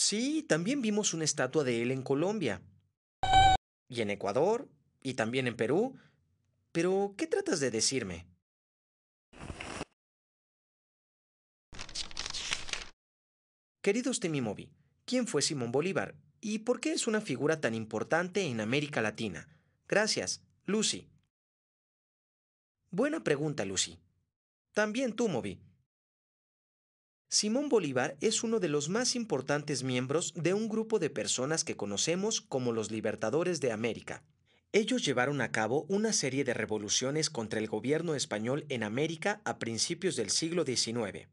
Sí, también vimos una estatua de él en Colombia, y en Ecuador, y también en Perú. Pero, ¿qué tratas de decirme? Querido Moby, ¿quién fue Simón Bolívar? ¿Y por qué es una figura tan importante en América Latina? Gracias, Lucy. Buena pregunta, Lucy. También tú, Moby. Simón Bolívar es uno de los más importantes miembros de un grupo de personas que conocemos como los Libertadores de América. Ellos llevaron a cabo una serie de revoluciones contra el gobierno español en América a principios del siglo XIX.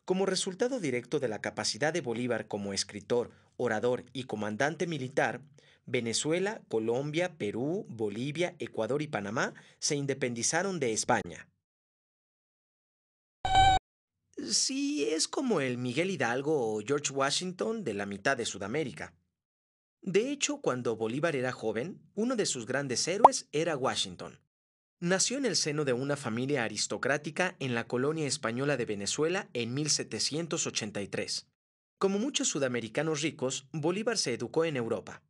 Como resultado directo de la capacidad de Bolívar como escritor, orador y comandante militar, Venezuela, Colombia, Perú, Bolivia, Ecuador y Panamá se independizaron de España. Sí, es como el Miguel Hidalgo o George Washington de la mitad de Sudamérica. De hecho, cuando Bolívar era joven, uno de sus grandes héroes era Washington. Nació en el seno de una familia aristocrática en la colonia española de Venezuela en 1783. Como muchos sudamericanos ricos, Bolívar se educó en Europa.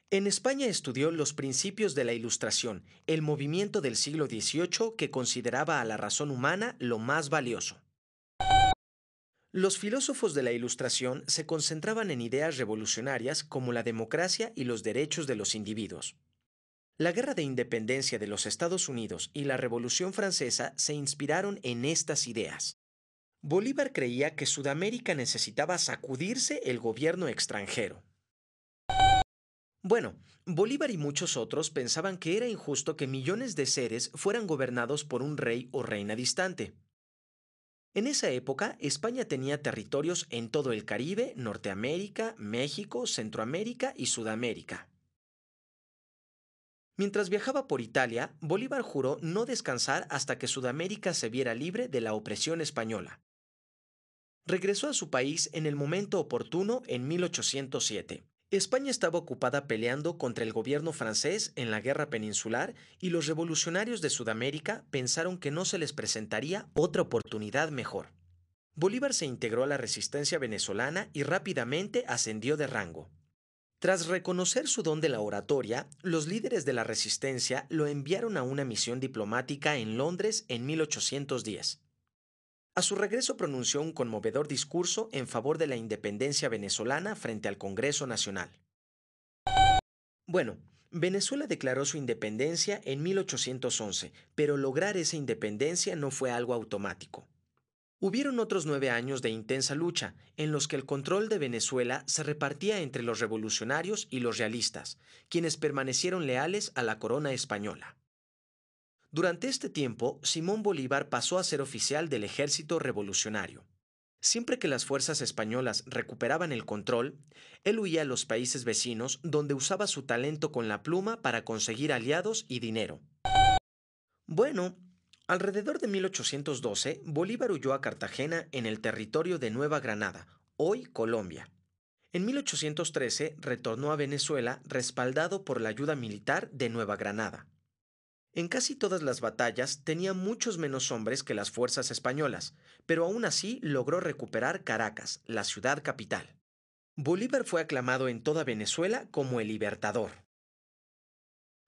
En España estudió los principios de la Ilustración, el movimiento del siglo XVIII que consideraba a la razón humana lo más valioso. Los filósofos de la Ilustración se concentraban en ideas revolucionarias como la democracia y los derechos de los individuos. La Guerra de Independencia de los Estados Unidos y la Revolución Francesa se inspiraron en estas ideas. Bolívar creía que Sudamérica necesitaba sacudirse el gobierno extranjero. Bueno, Bolívar y muchos otros pensaban que era injusto que millones de seres fueran gobernados por un rey o reina distante. En esa época, España tenía territorios en todo el Caribe, Norteamérica, México, Centroamérica y Sudamérica. Mientras viajaba por Italia, Bolívar juró no descansar hasta que Sudamérica se viera libre de la opresión española. Regresó a su país en el momento oportuno en 1807. España estaba ocupada peleando contra el gobierno francés en la guerra peninsular y los revolucionarios de Sudamérica pensaron que no se les presentaría otra oportunidad mejor. Bolívar se integró a la resistencia venezolana y rápidamente ascendió de rango. Tras reconocer su don de la oratoria, los líderes de la resistencia lo enviaron a una misión diplomática en Londres en 1810. A su regreso pronunció un conmovedor discurso en favor de la independencia venezolana frente al Congreso Nacional. Bueno, Venezuela declaró su independencia en 1811, pero lograr esa independencia no fue algo automático. Hubieron otros 9 años de intensa lucha, en los que el control de Venezuela se repartía entre los revolucionarios y los realistas, quienes permanecieron leales a la corona española. Durante este tiempo, Simón Bolívar pasó a ser oficial del ejército revolucionario. Siempre que las fuerzas españolas recuperaban el control, él huía a los países vecinos donde usaba su talento con la pluma para conseguir aliados y dinero. Bueno, alrededor de 1812, Bolívar huyó a Cartagena en el territorio de Nueva Granada, hoy Colombia. En 1813 retornó a Venezuela respaldado por la ayuda militar de Nueva Granada. En casi todas las batallas tenía muchos menos hombres que las fuerzas españolas, pero aún así logró recuperar Caracas, la ciudad capital. Bolívar fue aclamado en toda Venezuela como el Libertador.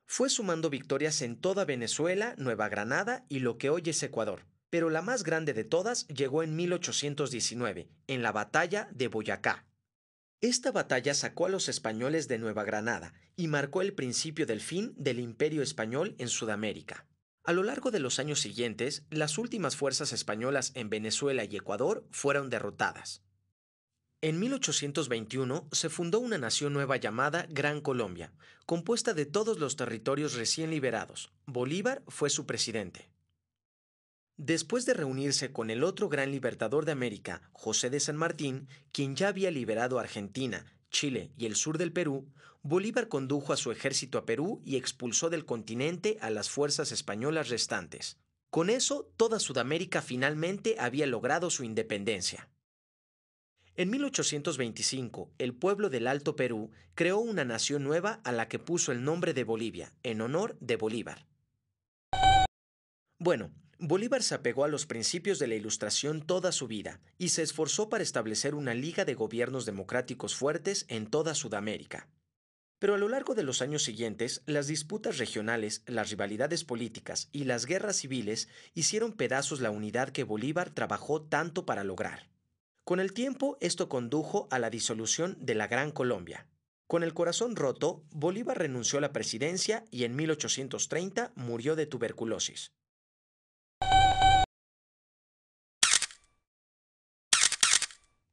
Fue sumando victorias en toda Venezuela, Nueva Granada y lo que hoy es Ecuador, pero la más grande de todas llegó en 1819, en la batalla de Boyacá. Esta batalla sacó a los españoles de Nueva Granada y marcó el principio del fin del imperio español en Sudamérica. A lo largo de los años siguientes, las últimas fuerzas españolas en Venezuela y Ecuador fueron derrotadas. En 1821 se fundó una nación nueva llamada Gran Colombia, compuesta de todos los territorios recién liberados. Bolívar fue su presidente. Después de reunirse con el otro gran libertador de América, José de San Martín, quien ya había liberado Argentina, Chile y el sur del Perú, Bolívar condujo a su ejército a Perú y expulsó del continente a las fuerzas españolas restantes. Con eso, toda Sudamérica finalmente había logrado su independencia. En 1825, el pueblo del Alto Perú creó una nación nueva a la que puso el nombre de Bolivia, en honor de Bolívar. Bueno, Bolívar se apegó a los principios de la Ilustración toda su vida y se esforzó para establecer una liga de gobiernos democráticos fuertes en toda Sudamérica. Pero a lo largo de los años siguientes, las disputas regionales, las rivalidades políticas y las guerras civiles hicieron pedazos la unidad que Bolívar trabajó tanto para lograr. Con el tiempo, esto condujo a la disolución de la Gran Colombia. Con el corazón roto, Bolívar renunció a la presidencia y en 1830 murió de tuberculosis.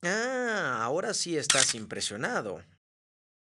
Ah, ahora sí estás impresionado.